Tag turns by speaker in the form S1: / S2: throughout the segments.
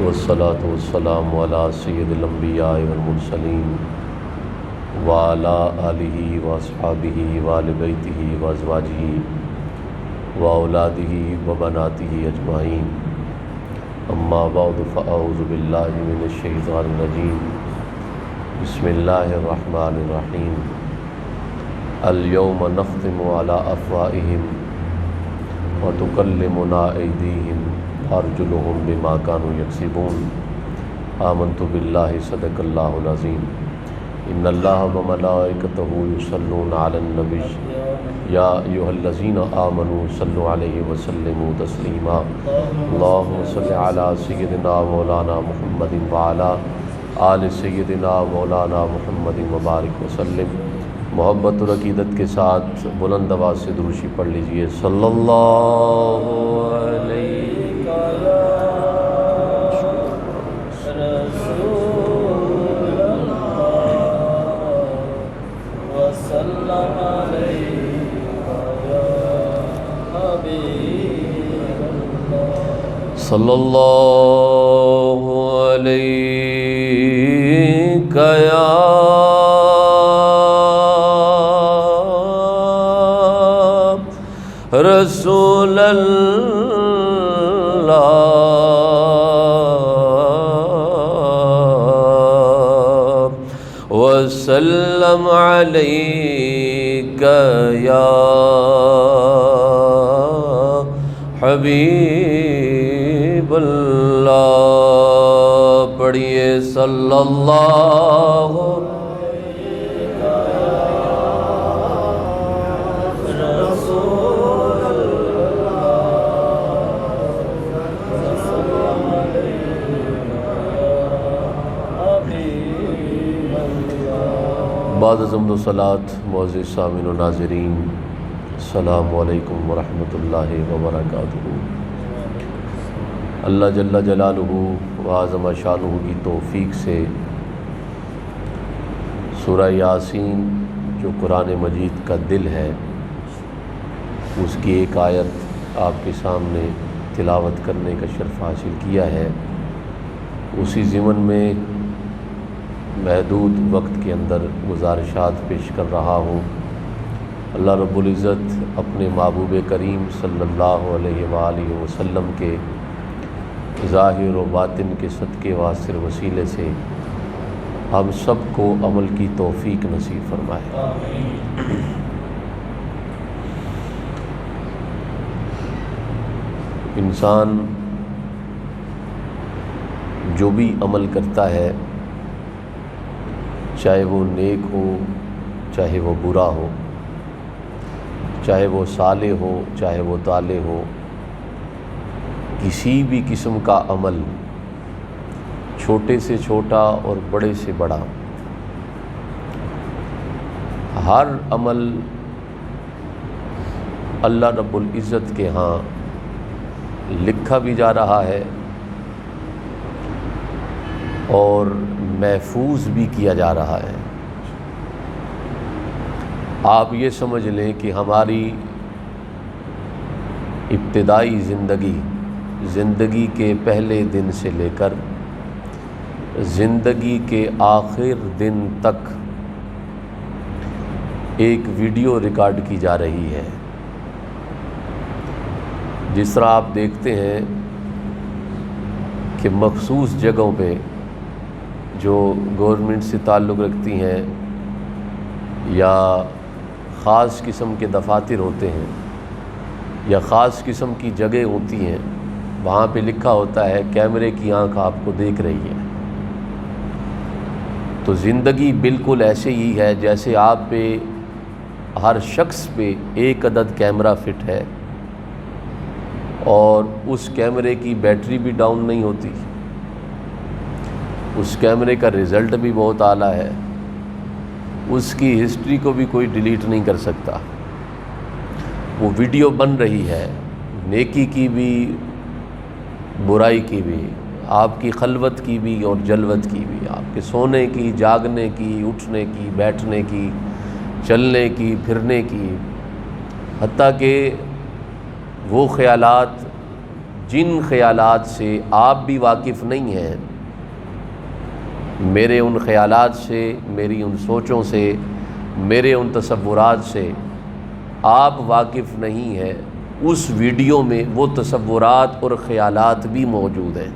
S1: والصلاة والسلام على سید الانبیاء والمرسلین وعلى آلہ واصحابہ وآل بیتہ وازواجہ واولادہ وبناتہ اجمعین اما بعد فاعوذ باللہ من الشیطان الرجیم بسم اللہ الرحمن الرحیم اليوم نختم على افواہہم وتکلمنا ایدیہم وارجلہم بما كانوا یکسبون آمنت باللہ صدق اللہ العظیم ان اللہ وملائکتہ یصلون علی النبی یا ایھا الذین آمنوا صلوا علیہ وسلموا تسلیما اللہم صل علی سیدنا مولانا محمد وعلی آل سیدنا مولانا محمد مبارک وسلم۔ محبت اور عقیدت کے ساتھ بلند آواز سے درود شریف پڑھ لیجئے صلی اللہ علیہ صلی اللہ علیہ یا رسول اللہ وسلم علیک یا حبیب اللہ۔ پڑھیے صلی اللہ بعد از حمد و صلاۃ معزز سامعین و ناظرین، السلام علیکم ورحمۃ اللہ وبرکاتہ۔ اللہ جل جلالہ و اعظم شانہ کی توفیق سے سورہ یاسین جو قرآن مجید کا دل ہے، اس کی ایک آیت آپ کے سامنے تلاوت کرنے کا شرف حاصل کیا ہے۔ اسی ضمن میں محدود وقت کے اندر گزارشات پیش کر رہا ہوں۔ اللہ رب العزت اپنے محبوب کریم صلی اللہ علیہ وآلہ وسلم کے ظاہر و باطن کے صدقے واسطے وسیلے سے ہم سب کو عمل کی توفیق نصیب فرمائے۔ انسان جو بھی عمل کرتا ہے، چاہے وہ نیک ہو چاہے وہ برا ہو، چاہے وہ صالح ہو چاہے وہ طالح ہو، کسی بھی قسم کا عمل، چھوٹے سے چھوٹا اور بڑے سے بڑا، ہر عمل اللہ رب العزت کے ہاں لکھا بھی جا رہا ہے اور محفوظ بھی کیا جا رہا ہے۔ آپ یہ سمجھ لیں کہ ہماری ابتدائی زندگی کے پہلے دن سے لے کر زندگی کے آخر دن تک ایک ویڈیو ریکارڈ کی جا رہی ہے۔ جس طرح آپ دیکھتے ہیں کہ مخصوص جگہوں پہ جو گورنمنٹ سے تعلق رکھتی ہیں یا خاص قسم کے دفاتر ہوتے ہیں یا خاص قسم کی جگہ ہوتی ہیں، وہاں پہ لکھا ہوتا ہے کیمرے کی آنکھ آپ کو دیکھ رہی ہے۔ تو زندگی بالکل ایسے ہی ہے جیسے آپ پہ ہر شخص پہ ایک عدد کیمرہ فٹ ہے اور اس کیمرے کی بیٹری بھی ڈاؤن نہیں ہوتی، اس کیمرے کا رزلٹ بھی بہت اعلیٰ ہے، اس کی ہسٹری کو بھی کوئی ڈیلیٹ نہیں کر سکتا۔ وہ ویڈیو بن رہی ہے، نیکی کی بھی برائی کی بھی، آپ کی خلوت کی بھی اور جلوت کی بھی، آپ کے سونے کی، جاگنے کی، اٹھنے کی، بیٹھنے کی، چلنے کی، پھرنے کی، حتیٰ کہ وہ خیالات جن خیالات سے آپ بھی واقف نہیں ہیں، میرے ان خیالات سے، میری ان سوچوں سے، میرے ان تصورات سے آپ واقف نہیں ہیں، اس ویڈیو میں وہ تصورات اور خیالات بھی موجود ہیں،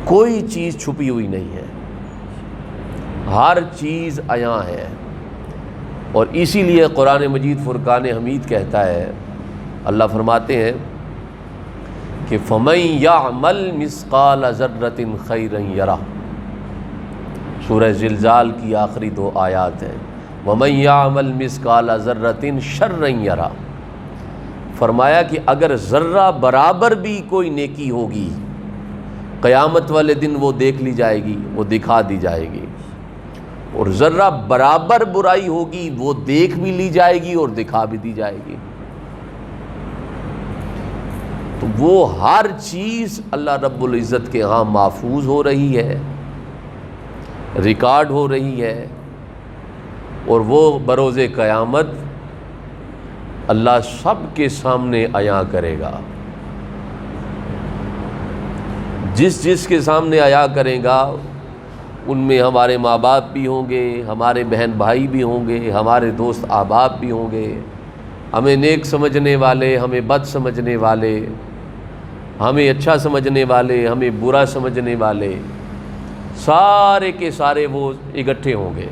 S1: کوئی چیز چھپی ہوئی نہیں ہے، ہر چیز عیاں ہے۔ اور اسی لیے قرآن مجید فرقان حمید کہتا ہے، اللہ فرماتے ہیں کہ فَمَن يَعْمَلْ مِثْقَالَ ذَرَّةٍ خَيْرًا يَرَهُ، سورہ زلزال کی آخری 2 آیات ہیں۔ وَمَن يَعْمَلْ مِثْقَالَ ذَرَّةٍ شَرًّا يَرَهُ، فرمایا کہ اگر ذرہ برابر بھی کوئی نیکی ہوگی، قیامت والے دن وہ دیکھ لی جائے گی، وہ دکھا دی جائے گی، اور ذرہ برابر برائی ہوگی وہ دیکھ بھی لی جائے گی اور دکھا بھی دی جائے گی۔ تو وہ ہر چیز اللہ رب العزت کے ہاں محفوظ ہو رہی ہے، ریکارڈ ہو رہی ہے، اور وہ بروز قیامت اللہ سب کے سامنے عیاں کرے گا۔ جس جس کے سامنے عیاں کرے گا، ان میں ہمارے ماں باپ بھی ہوں گے، ہمارے بہن بھائی بھی ہوں گے، ہمارے دوست احباب بھی ہوں گے، ہمیں نیک سمجھنے والے، ہمیں بد سمجھنے والے، ہمیں اچھا سمجھنے والے، ہمیں برا سمجھنے والے، سارے کے سارے وہ اکٹھے ہوں گے،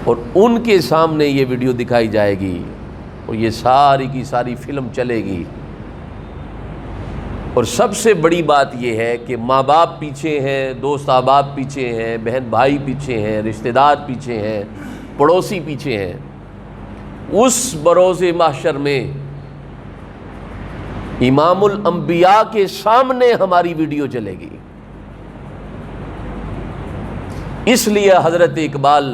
S1: اور ان کے سامنے یہ ویڈیو دکھائی جائے گی، اور یہ ساری کی ساری فلم چلے گی۔ اور سب سے بڑی بات یہ ہے کہ ماں باپ پیچھے ہیں، دوست احباب پیچھے ہیں، بہن بھائی پیچھے ہیں، رشتہ دار پیچھے ہیں، پڑوسی پیچھے ہیں۔ اس بروز محشر میں امام الانبیاء کے سامنے ہماری ویڈیو چلے گی۔ اس لیے حضرت اقبال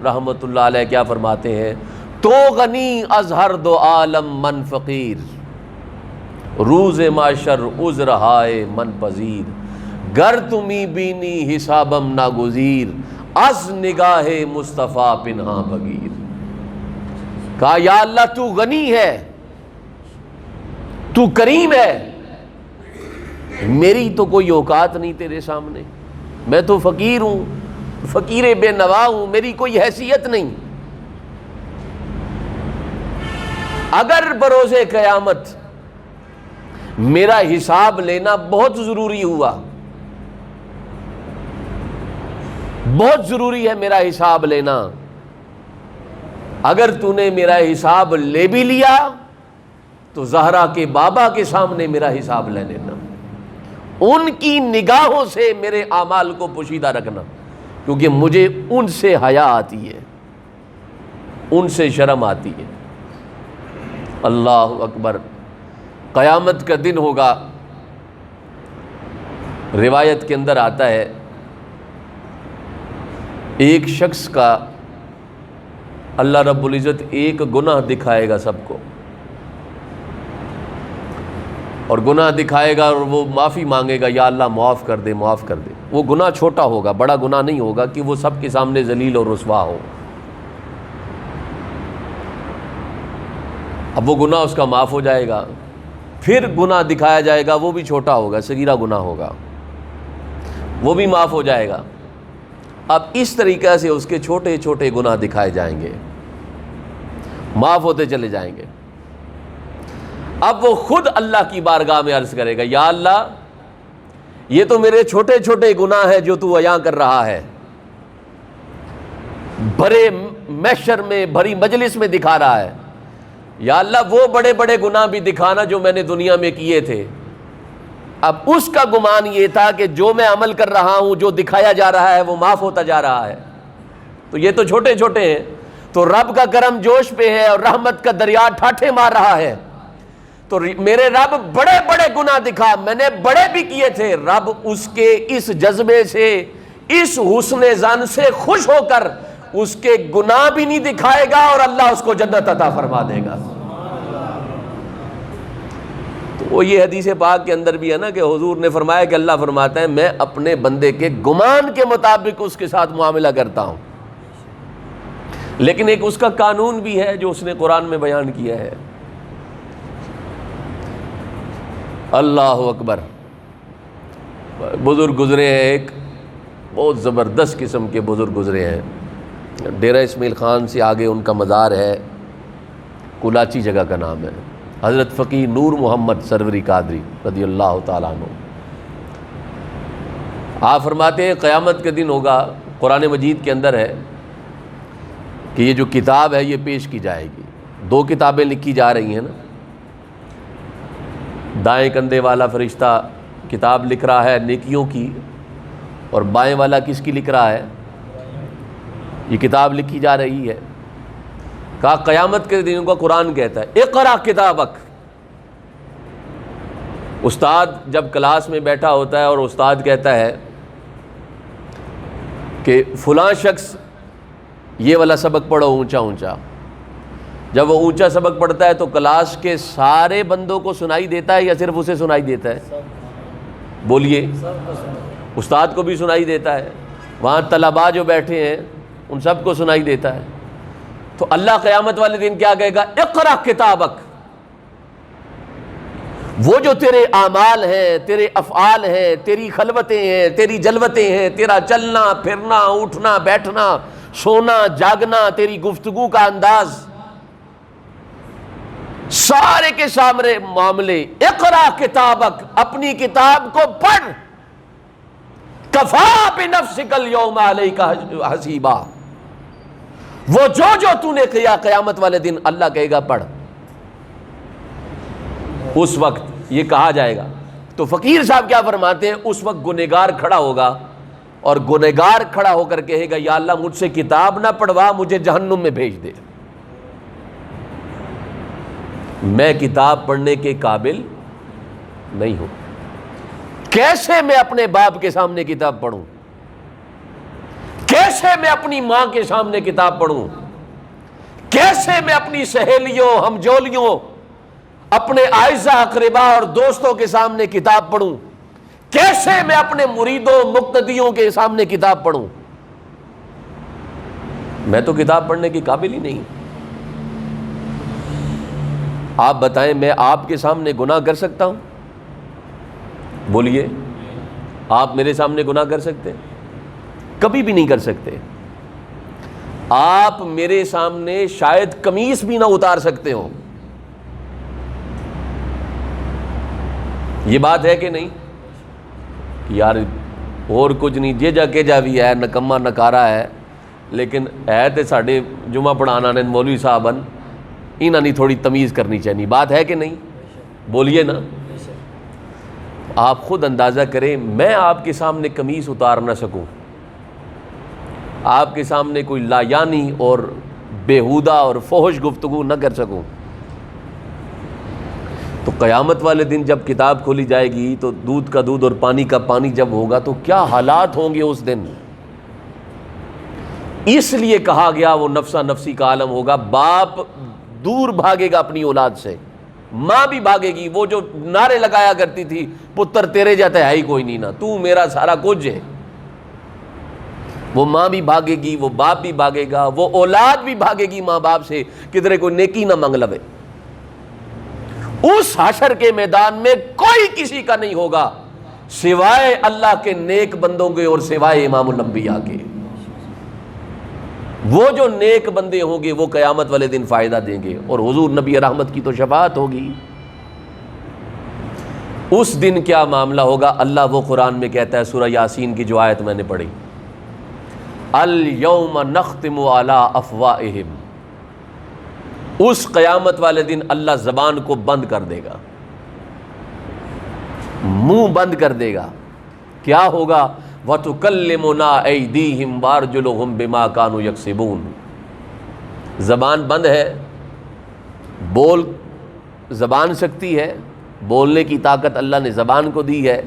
S1: رحمۃ اللہ علیہ کیا فرماتے ہیں، تو غنی از ہر دو عالم من فقیر، روز معشر عذرہائے من پذیر، گر تمی بینی حسابم ناگزیر، از نگاہ مصطفیٰ پنہاں بگیر۔ کہا یا اللہ تو غنی ہے، تو کریم ہے، میری تو کوئی اوقات نہیں تیرے سامنے، میں تو فقیر ہوں، فقیر بے نوا ہوں، میری کوئی حیثیت نہیں۔ اگر بروز قیامت میرا حساب لینا بہت ضروری ہوا، بہت ضروری ہے میرا حساب لینا، اگر تو نے میرا حساب لے بھی لیا تو زہرا کے بابا کے سامنے میرا حساب لے لینا، ان کی نگاہوں سے میرے اعمال کو پوشیدہ رکھنا، کیونکہ مجھے ان سے حیا آتی ہے، ان سے شرم آتی ہے۔ اللہ اکبر۔ قیامت کا دن ہوگا، روایت کے اندر آتا ہے ایک شخص کا اللہ رب العزت ایک گناہ دکھائے گا سب کو، اور گناہ دکھائے گا اور وہ معافی مانگے گا، یا اللہ معاف کر دے، معاف کر دے۔ وہ گناہ چھوٹا ہوگا، بڑا گناہ نہیں ہوگا کہ وہ سب کے سامنے ذلیل اور رسوا ہو۔ اب وہ گناہ اس کا معاف ہو جائے گا، پھر گناہ دکھایا جائے گا، وہ بھی چھوٹا ہوگا، صغیرہ گناہ ہوگا، وہ بھی معاف ہو جائے گا۔ اب اس طریقے سے اس کے چھوٹے چھوٹے گناہ دکھائے جائیں گے، معاف ہوتے چلے جائیں گے۔ اب وہ خود اللہ کی بارگاہ میں عرض کرے گا، یا اللہ یہ تو میرے چھوٹے چھوٹے گناہ ہیں جو تو عیاں کر رہا ہے، بڑے محشر میں، بھری مجلس میں دکھا رہا ہے، یا اللہ وہ بڑے بڑے گناہ بھی دکھانا جو میں نے دنیا میں کیے تھے۔ اب اس کا گمان یہ تھا کہ جو میں عمل کر رہا ہوں، جو دکھایا جا رہا ہے وہ معاف ہوتا جا رہا ہے، تو یہ تو چھوٹے چھوٹے ہیں، تو رب کا کرم جوش پہ ہے اور رحمت کا دریا ٹھاٹھے مار رہا ہے، تو میرے رب بڑے بڑے گناہ دکھا، میں نے بڑے بھی کیے تھے۔ رب اس کے اس جذبے سے، اس حسن ظن سے خوش ہو کر اس کے گناہ بھی نہیں دکھائے گا، اور اللہ اس کو جنت عطا فرما دے گا۔ تو وہ یہ حدیث پاک کے اندر بھی ہے نا کہ حضور نے فرمایا کہ اللہ فرماتا ہے میں اپنے بندے کے گمان کے مطابق اس کے ساتھ معاملہ کرتا ہوں، لیکن ایک اس کا قانون بھی ہے جو اس نے قرآن میں بیان کیا ہے اللہ اکبر. بزرگ گزرے ہیں، ایک بہت زبردست قسم کے بزرگ گزرے ہیں. ڈیرہ اسماعیل خان سے آگے ان کا مزار ہے، کولاچی جگہ کا نام ہے. حضرت فقیہ نور محمد سروری قادری رضی اللہ تعالیٰ عنہ. آپ فرماتے ہیں قیامت کے دن ہوگا، قرآن مجید کے اندر ہے کہ یہ جو کتاب ہے یہ پیش کی جائے گی. 2 کتابیں لکھی جا رہی ہیں نا. دائیں کندھے والا فرشتہ کتاب لکھ رہا ہے نیکیوں کی، اور بائیں والا کس کی لکھ رہا ہے؟ یہ کتاب لکھی جا رہی ہے. کہا قیامت کے دن کو قرآن کہتا ہے اقرا کتابک. استاد جب کلاس میں بیٹھا ہوتا ہے اور استاد کہتا ہے کہ فلاں شخص یہ والا سبق پڑھو اونچا اونچا، جب وہ اونچا سبق پڑھتا ہے تو کلاس کے سارے بندوں کو سنائی دیتا ہے یا صرف اسے سنائی دیتا ہے؟ بولیے. استاد کو بھی سنائی دیتا ہے، وہاں طلباء جو بیٹھے ہیں ان سب کو سنائی دیتا ہے. تو اللہ قیامت والے دن کیا کہے گا؟ اقرا کتابک. وہ جو تیرے اعمال ہیں، تیرے افعال ہیں، تیری خلوتیں ہیں، تیری جلوتیں ہیں، تیرا چلنا پھرنا اٹھنا بیٹھنا سونا جاگنا، تیری گفتگو کا انداز، سارے کے سامنے معاملے. اقرا کتابک، اپنی کتاب کو پڑھ. کفا بنفسک اليوم علیک حسیبا. وہ جو تو نے کیا قیامت والے دن اللہ کہے گا پڑھ. اس وقت یہ کہا جائے گا تو فقیر صاحب کیا فرماتے ہیں؟ اس وقت گنہگار کھڑا ہوگا اور گنہگار کھڑا ہو کر کہے گا یا اللہ مجھ سے کتاب نہ پڑھوا، مجھے جہنم میں بھیج دے، میں کتاب پڑھنے کے قابل نہیں ہوں. کیسے میں اپنے باپ کے سامنے کتاب پڑھوں؟ کیسے میں اپنی ماں کے سامنے کتاب پڑھوں؟ کیسے میں اپنی سہیلیوں ہمجولیوں اپنے اعزاء اقرباء اور دوستوں کے سامنے کتاب پڑھوں؟ کیسے میں اپنے مریدوں مقتدیوں کے سامنے کتاب پڑھوں؟ میں تو کتاب پڑھنے کی قابل ہی نہیں. آپ بتائیں میں آپ کے سامنے گناہ کر سکتا ہوں؟ بولیے. آپ میرے سامنے گناہ کر سکتے ہیں؟ کبھی بھی نہیں کر سکتے. آپ میرے سامنے شاید قمیص بھی نہ اتار سکتے ہو. یہ بات ہے کہ نہیں؟ یار اور کچھ نہیں، جے جا کے جا بھی ہے نکما نکارا ہے، لیکن ہے تے ساڈے جمعہ پڑھانا نے مولوی صاحبن انہاں نہیں تھوڑی تمیز کرنی چاہیے. بات ہے کہ نہیں؟ بولیے نا. آپ خود اندازہ کریں، میں آپ کے سامنے قمیص اتار نہ سکوں، آپ کے سامنے کوئی لایانی اور بیہودہ اور فحش گفتگو نہ کر سکوں، تو قیامت والے دن جب کتاب کھولی جائے گی تو دودھ کا دودھ اور پانی کا پانی جب ہوگا تو کیا حالات ہوں گے اس دن. اس لیے کہا گیا وہ نفسا نفسی کا عالم ہوگا. باپ دور بھاگے گا اپنی اولاد سے، ماں بھی بھاگے گی. وہ جو نعرے لگایا کرتی تھی پتر تیرے جاتا ہے ہی کوئی نہیں نا، تو میرا سارا کچھ ہے، وہ ماں بھی بھاگے گی، وہ باپ بھی بھاگے گا، وہ اولاد بھی بھاگے گی ماں باپ سے، کدھر کوئی نیکی نہ مانگ لوے. اس حشر کے میدان میں کوئی کسی کا نہیں ہوگا سوائے اللہ کے نیک بندوں کے اور سوائے امام الانبیاء کے. وہ جو نیک بندے ہوں گے وہ قیامت والے دن فائدہ دیں گے، اور حضور نبی رحمت کی تو شفاعت ہوگی. اس دن کیا معاملہ ہوگا؟ اللہ وہ قرآن میں کہتا ہے، سورہ یاسین کی جو آیت میں نے پڑھی، الَّوْمَ نَخْتِمُ عَلَىٰ أَفْوَاهِهِمْ. اس قیامت والے دن اللہ زبان کو بند کر دے گا، منہ بند کر دے گا. کیا ہوگا؟ وَتُكَلِّمُنَا أَيْدِيهِمْ وَأَرْجُلُهُمْ بِمَا كَانُوا يَكْسِبُونَ. زبان بند ہے، بول زبان سکتی ہے، بولنے کی طاقت اللہ نے زبان کو دی ہے،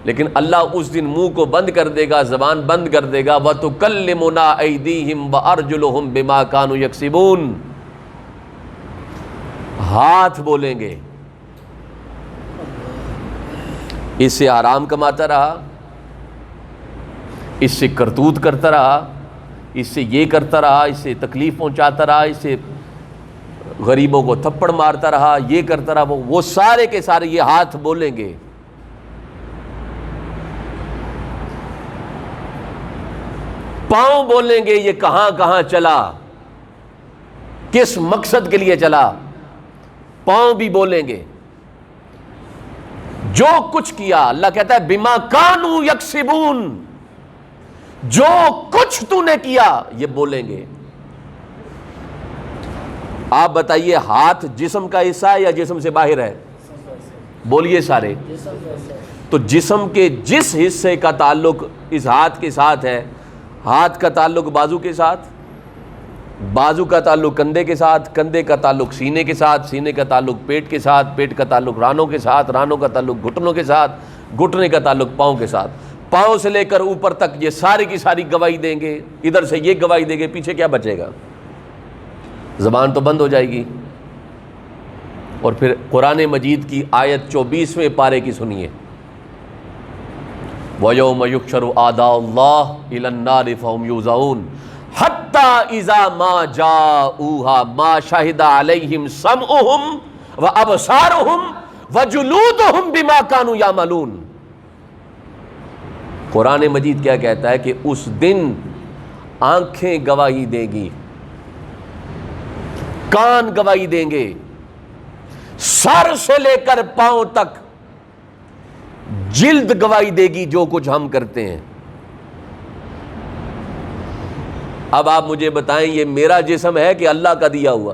S1: لیکن اللہ اس دن منہ کو بند کر دے گا، زبان بند کر دے گا. وَتُكَلِّمُنَا أَيْدِيهِمْ وَأَرْجُلُهُمْ بِمَا كَانُوا يَكْسِبُونَ. ہاتھ بولیں گے. اس سے آرام کماتا رہا، اس سے کرتوت کرتا رہا، اس سے یہ کرتا رہا، اس سے تکلیف پہنچاتا رہا، اس سے غریبوں کو تھپڑ مارتا رہا، یہ کرتا رہا، وہ سارے کے سارے یہ ہاتھ بولیں گے، پاؤں بولیں گے یہ کہاں کہاں چلا، کس مقصد کے لیے چلا، پاؤں بھی بولیں گے جو کچھ کیا۔ اللہ کہتا ہے بما کانوا یکسبون، جو کچھ تو نے کیا یہ بولیں گے۔ آپ بتائیے ہاتھ جسم کا حصہ ہے یا جسم سے باہر ہے؟ بولیے سارے۔ تو جسم کے جس حصے کا تعلق اس ہاتھ کے ساتھ ہے، ہاتھ کا تعلق بازو کے ساتھ، بازو کا تعلق کندھے کے ساتھ، کندھے کا تعلق سینے کے ساتھ، سینے کا تعلق پیٹ کے ساتھ، پیٹ کا تعلق رانوں کے ساتھ، رانوں کا تعلق گھٹنوں کے ساتھ، گھٹنے کا تعلق پاؤں کے ساتھ، پاؤں سے لے کر اوپر تک یہ ساری کی ساری گواہی دیں گے۔ ادھر سے یہ گواہی دیں گے، پیچھے کیا بچے گا؟ زبان تو بند ہو جائے گی۔ اور پھر قرآن مجید کی آیت 24ویں پارے کی سنیے، وَيَوْمَ يُحْشَرُ أَعْدَاءُ اللَّهِ إِلَى النَّارِ فَهُمْ يُوزَعُونَ حَتَّى إِذَا مَا جَاءُوهَا مَا شَهِدَ عَلَيْهِمْ سَمْعُهُمْ وَأَبْصَارُهُمْ وَجُلُودُهُمْ بِمَا كَانُوا يَعْمَلُونَ۔ قرآن مجید کیا کہتا ہے کہ اس دن آنکھیں گواہی دے گی، کان گواہی دیں گے، سر سے لے کر پاؤں تک جلد گواہی دے گی جو کچھ ہم کرتے ہیں۔ اب آپ مجھے بتائیں یہ میرا جسم ہے کہ اللہ کا دیا ہوا؟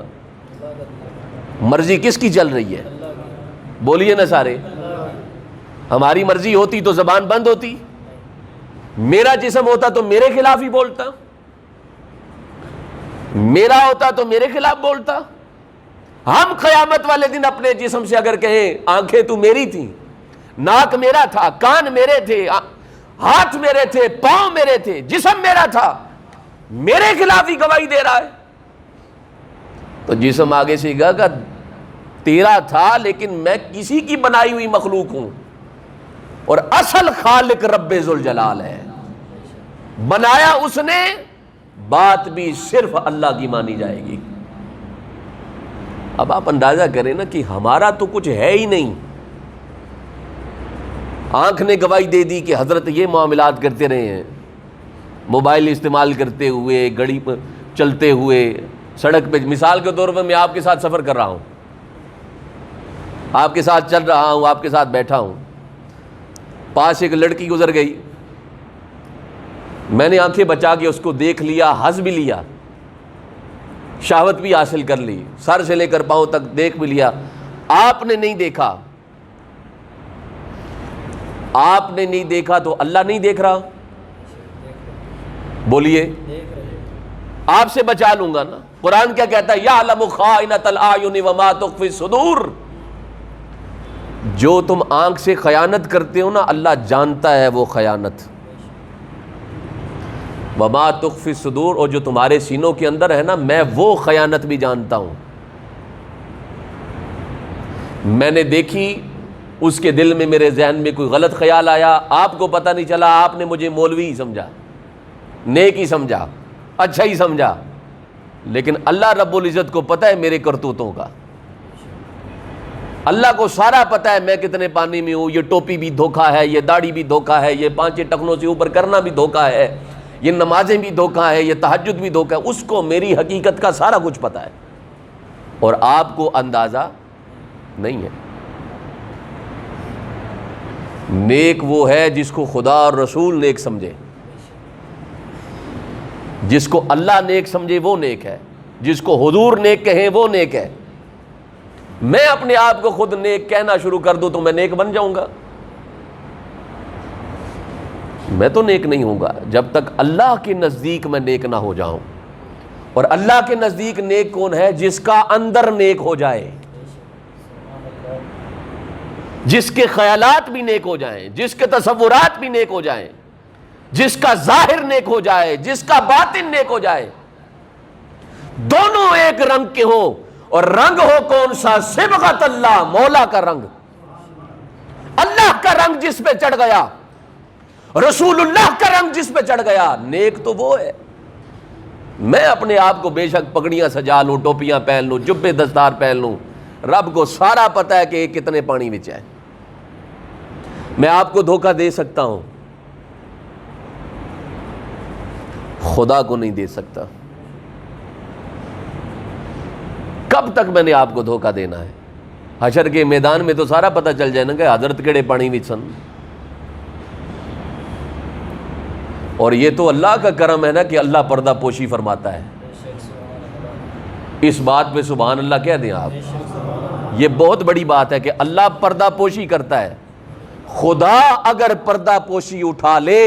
S1: مرضی کس کی چل رہی ہے؟ بولیے نا سارے۔ ہماری مرضی ہوتی تو زبان بند ہوتی، میرا جسم ہوتا تو میرے خلاف ہی بولتا، میرا ہوتا تو میرے خلاف بولتا۔ ہم قیامت والے دن اپنے جسم سے اگر کہیں آنکھیں تو میری تھیں، ناک میرا تھا، کان میرے تھے، ہاتھ میرے تھے، پاؤں میرے تھے، جسم میرا تھا، میرے خلاف ہی گواہی دے رہا ہے، تو جسم آگے سے کہا کہ تیرا تھا لیکن میں کسی کی بنائی ہوئی مخلوق ہوں، اور اصل خالق رب ذوالجلال ہے، بنایا اس نے، بات بھی صرف اللہ کی مانی جائے گی۔ اب آپ اندازہ کریں نا کہ ہمارا تو کچھ ہے ہی نہیں۔ آنکھ نے گواہی دے دی کہ حضرت یہ معاملات کرتے رہے ہیں، موبائل استعمال کرتے ہوئے، گاڑی پر چلتے ہوئے، سڑک پہ، مثال کے طور پر میں آپ کے ساتھ سفر کر رہا ہوں، آپ کے ساتھ چل رہا ہوں، آپ کے ساتھ بیٹھا ہوں، پاس ایک لڑکی گزر گئی، میں نے آنکھیں بچا کے اس کو دیکھ لیا، ہنس بھی لیا، شہوت بھی حاصل کر لی، سر سے لے کر پاؤں تک دیکھ بھی لیا۔ آپ نے نہیں دیکھا، آپ نے نہیں دیکھا تو اللہ نہیں دیکھ رہا؟ بولیے، آپ سے بچا لوں گا نا۔ قرآن کیا کہتا ہے؟ یعلم خائنۃ الاعین وما تخفی الصدور، جو تم آنکھ سے خیانت کرتے ہو نا اللہ جانتا ہے وہ خیانت، وما تخفی الصدور، اور جو تمہارے سینوں کے اندر ہے نا میں وہ خیانت بھی جانتا ہوں۔ میں نے دیکھی، اس کے دل میں میرے ذہن میں کوئی غلط خیال آیا، آپ کو پتہ نہیں چلا، آپ نے مجھے مولوی ہی سمجھا، نیک ہی سمجھا، اچھا ہی سمجھا، لیکن اللہ رب العزت کو پتہ ہے میرے کرتوتوں کا، اللہ کو سارا پتہ ہے میں کتنے پانی میں ہوں، یہ ٹوپی بھی دھوکا ہے، یہ داڑھی بھی دھوکا ہے، یہ 5 ٹکنوں سے اوپر کرنا بھی دھوکا ہے، یہ نمازیں بھی دھوکا ہے، یہ تہجد بھی دھوکا ہے۔ اس کو میری حقیقت کا سارا کچھ پتہ ہے، اور آپ کو اندازہ نہیں ہے۔ نیک وہ ہے جس کو خدا اور رسول نیک سمجھے، جس کو اللہ نیک سمجھے وہ نیک ہے، جس کو حضور نیک کہیں وہ نیک ہے۔ میں اپنے آپ کو خود نیک کہنا شروع کر دوں تو میں نیک بن جاؤں گا؟ میں تو نیک نہیں ہوں گا جب تک اللہ کے نزدیک میں نیک نہ ہو جاؤں۔ اور اللہ کے نزدیک نیک کون ہے؟ جس کا اندر نیک ہو جائے، جس کے خیالات بھی نیک ہو جائیں، جس کے تصورات بھی نیک ہو جائیں، جس کا ظاہر نیک ہو جائے، جس کا باطن نیک ہو جائے، دونوں ایک رنگ کے ہوں۔ اور رنگ ہو کون سا؟ صبغت اللہ، مولا کا رنگ، اللہ کا رنگ جس پہ چڑھ گیا، رسول اللہ کا رنگ جس پہ چڑھ گیا، نیک تو وہ ہے۔ میں اپنے آپ کو بے شک پگڑیاں سجا لوں، ٹوپیاں پہن لوں، جبے دستار پہن لوں، رب کو سارا پتہ ہے کہ یہ کتنے پانی وچ ہے۔ میں آپ کو دھوکہ دے سکتا ہوں، خدا کو نہیں دے سکتا۔ کب تک میں نے آپ کو دھوکہ دینا ہے؟ حشر کے میدان میں تو سارا پتہ چل جائے نا کہ حضرت کیڑے پانی وچ سن۔ اور یہ تو اللہ کا کرم ہے نا کہ اللہ پردہ پوشی فرماتا ہے۔ اس بات پہ سبحان اللہ کہہ دیں آپ، یہ بہت بڑی بات ہے کہ اللہ پردہ پوشی کرتا ہے۔ خدا اگر پردہ پوشی اٹھا لے،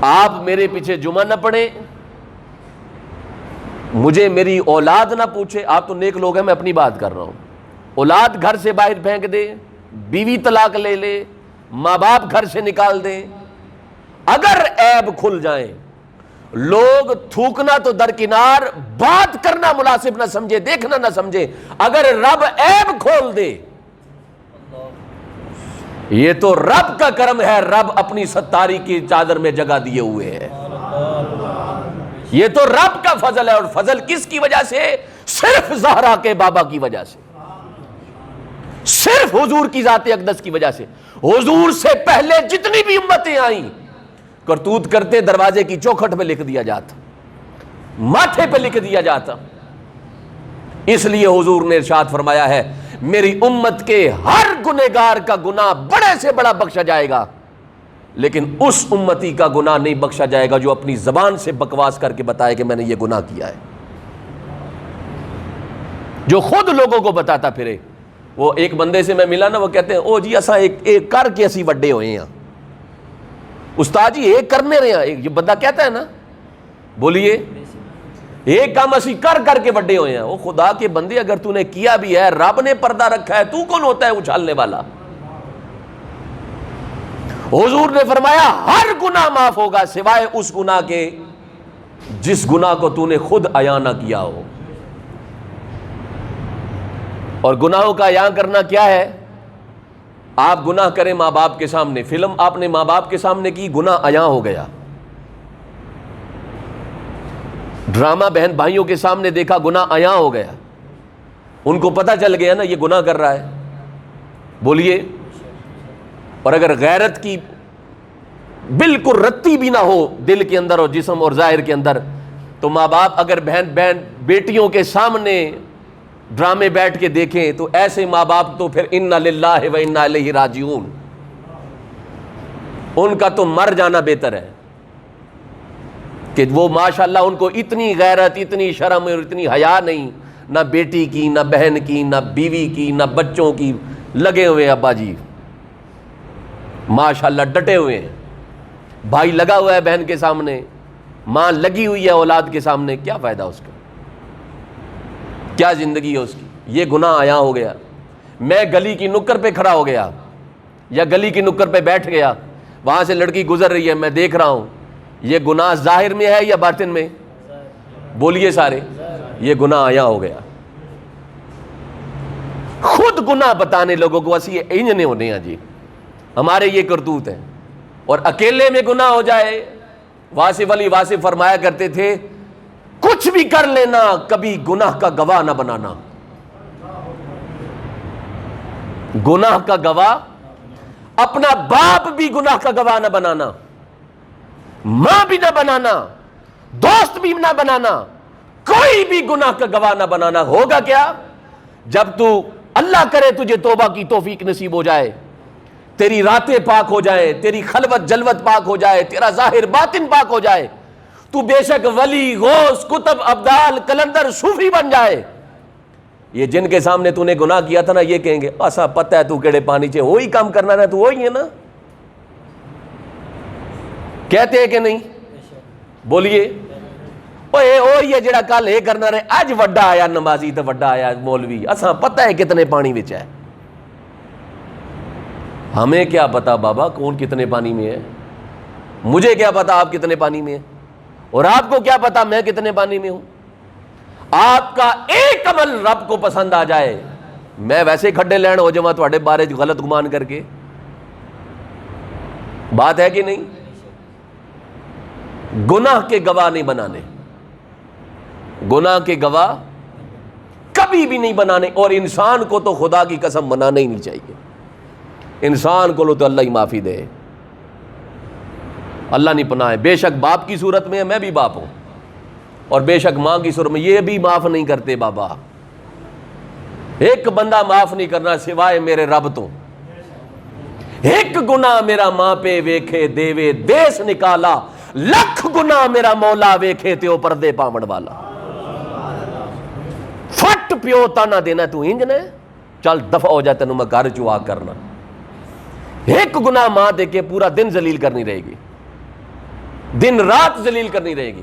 S1: آپ میرے پیچھے جمعہ نہ پڑھیں، مجھے میری اولاد نہ پوچھے، آپ تو نیک لوگ ہیں، میں اپنی بات کر رہا ہوں، اولاد گھر سے باہر پھینک دے، بیوی طلاق لے لے، ماں باپ گھر سے نکال دیں، اگر عیب کھل جائیں، لوگ تھوکنا تو درکنار، بات کرنا مناسب نہ سمجھے، دیکھنا نہ سمجھے، اگر رب عیب کھول دے، یہ تو رب کا کرم ہے، رب اپنی ستاری کی چادر میں جگہ دیے ہوئے ہے۔ یہ تو رب کا فضل ہے، اور فضل کس کی وجہ سے؟ صرف زہرا کے بابا کی وجہ سے، صرف حضور کی ذات اقدس کی وجہ سے۔ حضور سے پہلے جتنی بھی امتیں آئیں، کرتوت کرتے دروازے کی چوکھٹ پہ لکھ دیا جاتا، ماتھے پہ لکھ دیا جاتا۔ اس لیے حضور نے ارشاد فرمایا ہے، میری امت کے ہر گنہگار کا گناہ بڑے سے بڑا بخشا جائے گا، لیکن اس امتی کا گناہ نہیں بخشا جائے گا جو اپنی زبان سے بکواس کر کے بتائے کہ میں نے یہ گناہ کیا ہے، جو خود لوگوں کو بتاتا پھرے۔ وہ ایک بندے سے میں ملا نا، وہ کہتے ہیں او جی اساں ایک کر کے اسی وڈے ہوئے ہیں، استاد جی ایک کرنے رہے ہیں، یہ بندہ کہتا ہے نا، بولیے ایک کام اسی کر کر کے وڈے ہوئے ہیں۔ وہ خدا کے بندے، اگر تو نے کیا بھی ہے، رب نے پردہ رکھا ہے، تو کون ہوتا ہے اچھالنے والا؟ حضور نے فرمایا ہر گناہ معاف ہوگا سوائے اس گناہ کے جس گناہ کو تو نے خود عیاں نہ کیا ہو۔ اور گناہوں کا عیاں کرنا کیا ہے؟ آپ گناہ کریں ماں باپ کے سامنے، فلم آپ نے ماں باپ کے سامنے کی، گناہ عیاں ہو گیا۔ ڈرامہ بہن بھائیوں کے سامنے دیکھا، گناہ عیاں ہو گیا، ان کو پتہ چل گیا نا یہ گناہ کر رہا ہے، بولیے۔ اور اگر غیرت کی بالکل رتی بھی نہ ہو دل کے اندر اور جسم اور ظاہر کے اندر، تو ماں باپ اگر بہن بیٹیوں کے سامنے ڈرامے بیٹھ کے دیکھیں تو ایسے ماں باپ تو پھر انا للہ و انا الیہ راجعون، ان کا تو مر جانا بہتر ہے کہ وہ ماشاءاللہ ان کو اتنی غیرت، اتنی شرم اور اتنی حیا نہیں، نہ بیٹی کی، نہ بہن کی، نہ بیوی کی، نہ بچوں کی، لگے ہوئے ہیں ابا جی ماشاءاللہ ڈٹے ہوئے ہیں، بھائی لگا ہوا ہے بہن کے سامنے، ماں لگی ہوئی ہے اولاد کے سامنے، کیا فائدہ اس کا؟ کیا زندگی ہے اس کی؟ یہ گناہ عیاں ہو گیا۔ میں گلی کی نکر پہ کھڑا ہو گیا یا گلی کی نکر پہ بیٹھ گیا، وہاں سے لڑکی گزر رہی ہے، میں دیکھ رہا ہوں، یہ گناہ ظاہر میں ہے یا باطن میں؟ بولیے سارے، یہ گناہ عیاں ہو گیا۔ خود گناہ بتانے لوگوں کو اسی انجنے ہونے ہیں جی، ہمارے یہ کرتوت ہیں۔ اور اکیلے میں گناہ ہو جائے، واصف علی واصف فرمایا کرتے تھے کچھ بھی کر لینا، کبھی گناہ کا گواہ نہ بنانا۔ گناہ کا گواہ، اپنا باپ بھی گناہ کا گواہ نہ بنانا، ماں بھی نہ بنانا، دوست بھی نہ بنانا، کوئی بھی گناہ کا گواہ نہ بنانا۔ ہوگا کیا؟ جب تو اللہ کرے تجھے توبہ کی توفیق نصیب ہو جائے، تیری راتیں پاک ہو جائیں، تیری خلوت جلوت پاک ہو جائے، تیرا ظاہر باطن پاک ہو جائے، تو بے شک ولی، غوث، کتب، ابدال، کلندر، صوفی بن جائے، یہ جن کے سامنے تو نے گناہ کیا تھا نا، یہ کہیں گے اسا پتہ ہے تو کیڑے پانی چے، وہی کام کرنا ہے تو وہی ہے نا، کہتے ہیں کہ نہیں؟ بولیے، وہی ہے جڑا کل یہ کرنا رہے، اج وڈا آیا نمازی تو وڈا آیا مولوی، اسا پتہ ہے کتنے پانی وچ ہے۔ ہمیں کیا پتا بابا کون کتنے پانی میں ہے؟ مجھے کیا پتا آپ کتنے پانی میں ہیں، اور آپ کو کیا پتا میں کتنے پانی میں ہوں؟ آپ کا ایک عمل رب کو پسند آ جائے، میں ویسے کھڈے لین ہو جاواں تواڈے بارے غلط گمان کر کے، بات ہے کہ نہیں؟ گناہ کے گواہ نہیں بنانے، گناہ کے گواہ کبھی بھی نہیں بنانے. اور انسان کو تو خدا کی قسم بنانا ہی نہیں چاہیے. انسان کو تو اللہ ہی معافی دے، اللہ نہیں پناہ. بے شک باپ کی صورت میں میں بھی باپ ہوں، اور بے شک ماں کی صورت میں یہ بھی معاف نہیں کرتے بابا. ایک بندہ معاف نہیں کرنا سوائے میرے رب تو. ایک گناہ میرا ماں پہ ویکھے دیوے دیس نکالا، لکھ گناہ میرا مولا ویکھے تیو پردے پامڑ والا. فٹ پیو تانا دینا تو انج نے چل دفع ہو جا، تینوں میں گھر چوا کرنا. ایک گناہ ماں دے کے پورا دن ذلیل کرنی رہے گی، دن رات ذلیل کرنی رہے گی.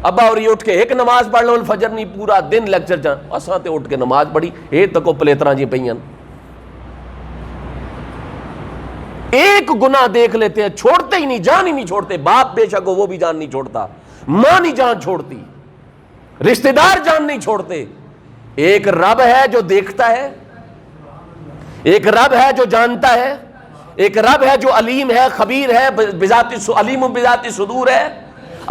S1: ابا اور یہ اٹھ کے ایک نماز پڑھ لو الفجر نہیں، پورا دن لیکچر جان اساں تے اٹھ کے نماز پڑھی اے تکو پلیتراں جی پئیاں. ایک گناہ دیکھ لیتے ہیں چھوڑتے ہی نہیں، جان ہی نہیں چھوڑتے. باپ بے شک ہو وہ بھی جان نہیں چھوڑتا، ماں نہیں جان چھوڑتی، رشتہ دار جان نہیں چھوڑتے. ایک رب ہے جو دیکھتا ہے، ایک رب ہے جو جانتا ہے، ایک رب ہے جو علیم ہے، خبیر ہے، علیم بذات صدور ہے.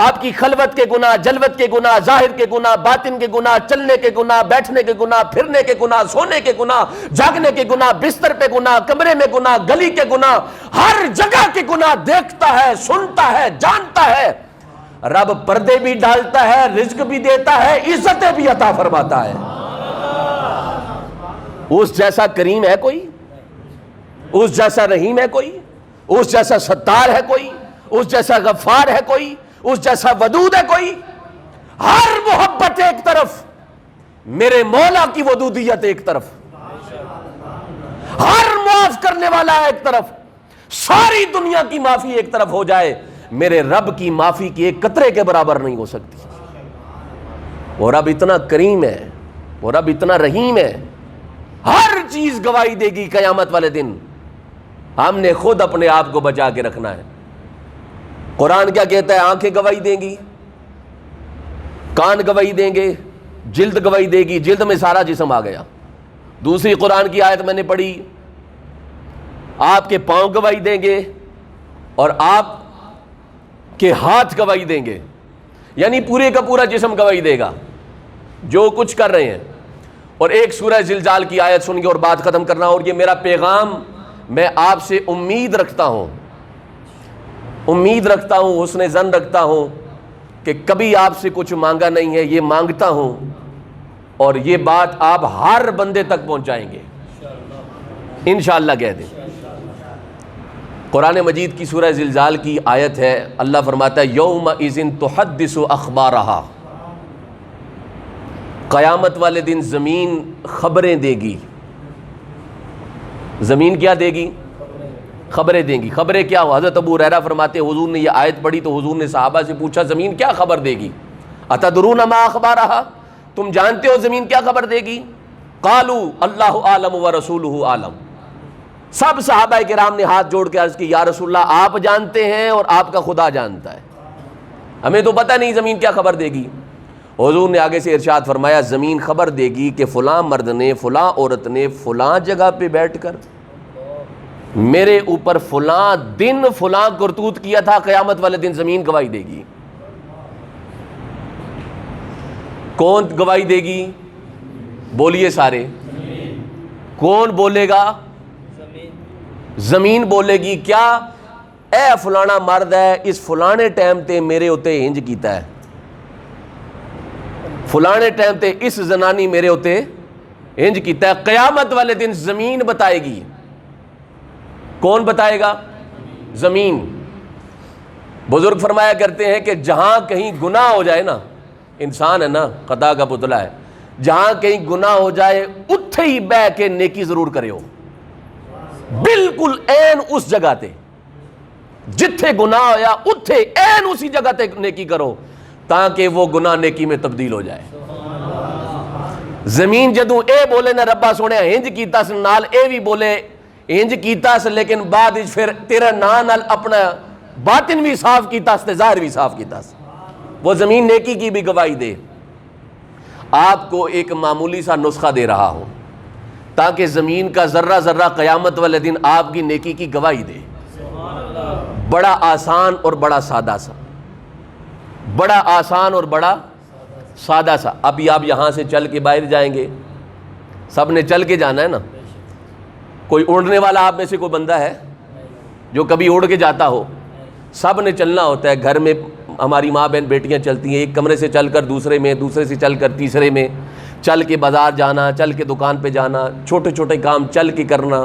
S1: آپ کی خلوت کے گناہ، جلوت کے گناہ، ظاہر کے گناہ، باطن کے گناہ، چلنے کے گناہ، بیٹھنے کے گناہ، پھرنے کے گناہ، سونے کے گناہ، جاگنے کے گناہ، بستر پہ گناہ، کمرے میں گناہ، گلی کے گناہ، ہر جگہ کے گناہ دیکھتا ہے، سنتا ہے، جانتا ہے. رب پردے بھی ڈالتا ہے، رزق بھی دیتا ہے، عزتیں بھی عطا فرماتا ہے. اس جیسا کریم ہے کوئی؟ اس جیسا رحیم ہے کوئی؟ اس جیسا ستار ہے کوئی؟ اس جیسا غفار ہے کوئی؟ اس جیسا ودود ہے کوئی؟ ہر محبت ایک طرف، میرے مولا کی ودودیت ایک طرف، ہر معاف کرنے والا ایک طرف، ساری دنیا کی معافی ایک طرف ہو جائے، میرے رب کی معافی کی ایک قطرے کے برابر نہیں ہو سکتی. وہ رب اتنا کریم ہے، وہ رب اتنا رحیم ہے، ہر چیز گواہی دے گی قیامت والے دن. ہم نے خود اپنے آپ کو بچا کے رکھنا ہے. قرآن کیا کہتا ہے؟ آنکھیں گواہی دیں گی، کان گواہی دیں گے، جلد گواہی دے گی. جلد میں سارا جسم آ گیا. دوسری قرآن کی آیت میں نے پڑھی، آپ کے پاؤں گواہی دیں گے اور آپ کے ہاتھ گواہی دیں گے، یعنی پورے کا پورا جسم گواہی دے گا جو کچھ کر رہے ہیں. اور ایک سورہ زلزال کی آیت سن کے اور بات ختم کرنا. اور یہ میرا پیغام، میں آپ سے امید رکھتا ہوں، امید رکھتا ہوں، حسن ظن رکھتا ہوں کہ کبھی آپ سے کچھ مانگا نہیں ہے، یہ مانگتا ہوں، اور یہ بات آپ ہر بندے تک پہنچائیں گے انشاءاللہ کہہ دیں. قرآن مجید کی سورہ زلزال کی آیت ہے، اللہ فرماتا ہے یومئذ تحدث اخبارہا، قیامت والے دن زمین خبریں دے گی. زمین کیا دے گی؟ خبریں دیں گی. خبریں کیا ہو؟ حضرت ابو ہریرہ فرماتے ہیں حضور نے یہ آیت پڑھی تو حضور نے صحابہ سے پوچھا زمین کیا خبر دے گی؟ اتدرون ما اخبارہا، تم جانتے ہو زمین کیا خبر دے گی؟ قالوا اللہ اعلم ورسولہ اعلم. سب صحابہ کرام نے ہاتھ جوڑ کے عرض کی یا رسول اللہ آپ جانتے ہیں اور آپ کا خدا جانتا ہے، ہمیں تو پتہ نہیں زمین کیا خبر دے گی. حضور نے آگے سے ارشاد فرمایا زمین خبر دے گی کہ فلاں مرد نے، فلاں عورت نے فلاں جگہ پہ بیٹھ کر میرے اوپر فلاں دن فلاں کرتوت کیا تھا. قیامت والے دن زمین گواہی دے گی. کون گواہی دے گی؟ بولیے سارے، کون بولے گا؟ زمین بولے گی. کیا؟ اے فلانا مرد ہے اس فلانے ٹائم تے میرے اتے انج کیتا ہے، فلانے ٹائم تے اس زنانی میرے اتے انج کیتا ہے. قیامت والے دن زمین بتائے گی. کون بتائے گا؟ زمین. بزرگ فرمایا کرتے ہیں کہ جہاں کہیں گناہ ہو جائے نا، انسان ہے نا، خطا کا پتلا ہے، جہاں کہیں گناہ ہو جائے اتھے ہی بہ کے نیکی ضرور کرے ہو، بالکل این اس جگہ تے جتھے گناہ ہویا اتھے این اسی جگہ تے نیکی کرو تاکہ وہ گناہ نیکی میں تبدیل ہو جائے. زمین جدوں اے بولے نا ربا سونے ہنج کیتا سن نال اے بھی بولے انج کیتا س، لیکن بعد پھر تیرا نام نال اپنا باطن بھی صاف کیتا س، ظاہر بھی صاف کیتا س، وہ زمین نیکی کی بھی گواہی دے. آپ کو ایک معمولی سا نسخہ دے رہا ہوں تاکہ زمین کا ذرہ ذرہ قیامت والے دن آپ کی نیکی کی گواہی دے. بڑا آسان اور بڑا سادہ سا. بڑا آسان اور بڑا سادہ سا. ابھی آپ یہاں سے چل کے باہر جائیں گے, سب نے چل کے جانا ہے نا. کوئی اڑنے والا آپ میں سے کوئی بندہ ہے جو کبھی اڑ کے جاتا ہو؟ سب نے چلنا ہوتا ہے. گھر میں ہماری ماں بہن بیٹیاں چلتی ہیں, ایک کمرے سے چل کر دوسرے میں, دوسرے سے چل کر تیسرے میں, چل کے بازار جانا, چل کے دکان پہ جانا, چھوٹے چھوٹے کام چل کے کرنا.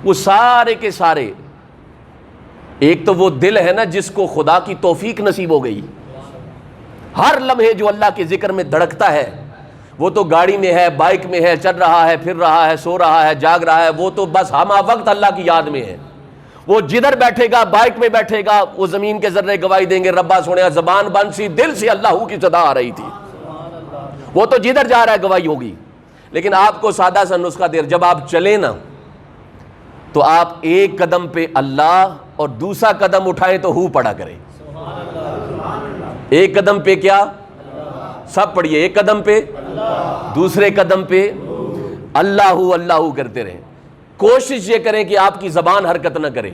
S1: وہ سارے کے سارے, ایک تو وہ دل ہے نا جس کو خدا کی توفیق نصیب ہو گئی, ہر لمحے جو اللہ کے ذکر میں دھڑکتا ہے, وہ تو گاڑی میں ہے, بائک میں ہے, چل رہا ہے, پھر رہا ہے, سو رہا ہے, جاگ رہا ہے, وہ تو بس ہمہ وقت اللہ کی یاد میں ہے. وہ جدھر بیٹھے گا, بائک میں بیٹھے گا, وہ زمین کے ذرے گواہی دیں گے, ربا سونے زبان بند سی, دل سے اللہ کی صدا آ رہی تھی. وہ تو جدھر جا رہا ہے گواہی ہوگی. لیکن آپ کو سادہ سا نسخہ دے, جب آپ چلیں نا تو آپ ایک قدم پہ اللہ اور دوسرا قدم اٹھائیں تو ہو پڑا کریں. ایک قدم پہ کیا؟ سب پڑھیے, ایک قدم پہ, دوسرے قدم پہ اللہ اللہ کرتے رہیں. کوشش یہ کریں کہ آپ کی زبان حرکت نہ کرے,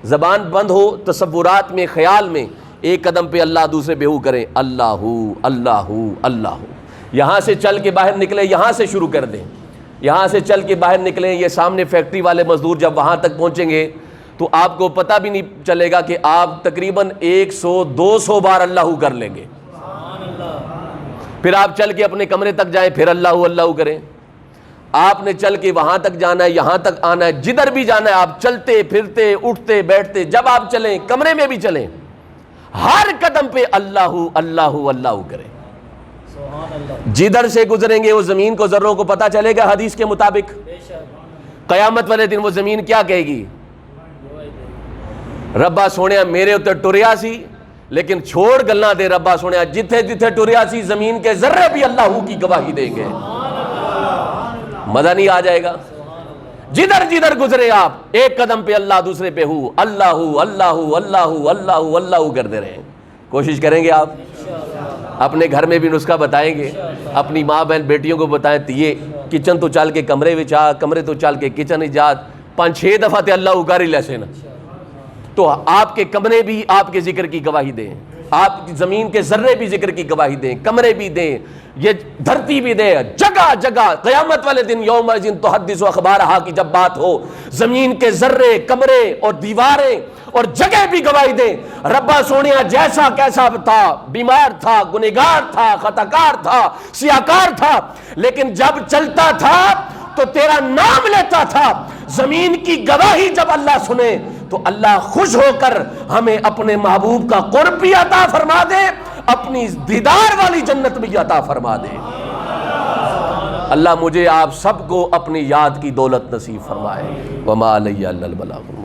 S1: زبان بند ہو, تصورات میں, خیال میں. ایک قدم پہ اللہ, دوسرے پہ ہو کریں, اللہ اللہ اللہ. یہاں سے چل کے باہر نکلیں, یہاں سے شروع کر دیں, یہاں سے چل کے باہر نکلیں. یہ سامنے فیکٹری والے مزدور جب وہاں تک پہنچیں گے تو آپ کو پتہ بھی نہیں چلے گا کہ آپ تقریباً 100-200 بار اللہ کر لیں گے. پھر آپ چل کے اپنے کمرے تک جائیں, پھر اللہ اللہ کریں. آپ نے چل کے وہاں تک جانا ہے, یہاں تک آنا ہے, جدھر بھی جانا ہے آپ چلتے پھرتے اٹھتے بیٹھتے, جب آپ چلیں کمرے میں بھی چلیں, ہر قدم پہ اللہ اللہ اللہ کریں. جدھر سے گزریں گے وہ زمین کو, ذروں کو پتہ چلے گا حدیث کے مطابق. قیامت والے دن وہ زمین کیا کہے گی؟ ربا سونے میرے اتنے ٹریا سی لیکن چھوڑ گلنا دے. ربا سونے جتھے جتھے ٹریا سی زمین کے ذرے بھی اللہ کی گواہی دیں گے. مزہ نہیں آ جائے گا؟ جدھر جدھر گزرے آپ ایک قدم پہ اللہ, دوسرے پہ ہو اللہ اللہ اللہ اللہ اللہ کرتے رہیں. کوشش کریں گے آپ؟ اپنے گھر میں بھی نسخہ بتائیں گے, اپنی ماں بہن بیٹیوں کو بتائیں. یہ کچن تو چل کے کمرے میں جا, کمرے تو چل کے کچن ہی جا, 5-6 دفعہ تے اللہ اکاری لیسے نا, تو آپ کے کمرے بھی آپ کے ذکر کی گواہی دیں, آپ زمین کے ذرے بھی ذکر کی گواہی دیں, کمرے بھی دیں, یہ دھرتی بھی دے, جگہ جگہ. قیامت والے دن یوم الدین تحدث اخبارہا کی جب بات ہو, زمین کے ذرے, کمرے اور دیواریں اور جگہ بھی گواہی دیں. ربا سونیا جیسا کیسا تھا, بیمار تھا, گنہگار تھا, خطاکار تھا, سیاکار تھا, لیکن جب چلتا تھا تو تیرا نام لیتا تھا. زمین کی گواہی جب اللہ سنے تو اللہ خوش ہو کر ہمیں اپنے محبوب کا قرب بھی عطا فرما دے, اپنی دیدار والی جنت بھی عطا فرما دے. اللہ مجھے آپ سب کو اپنی یاد کی دولت نصیب فرمائے. وما علیہ الا البلاغ.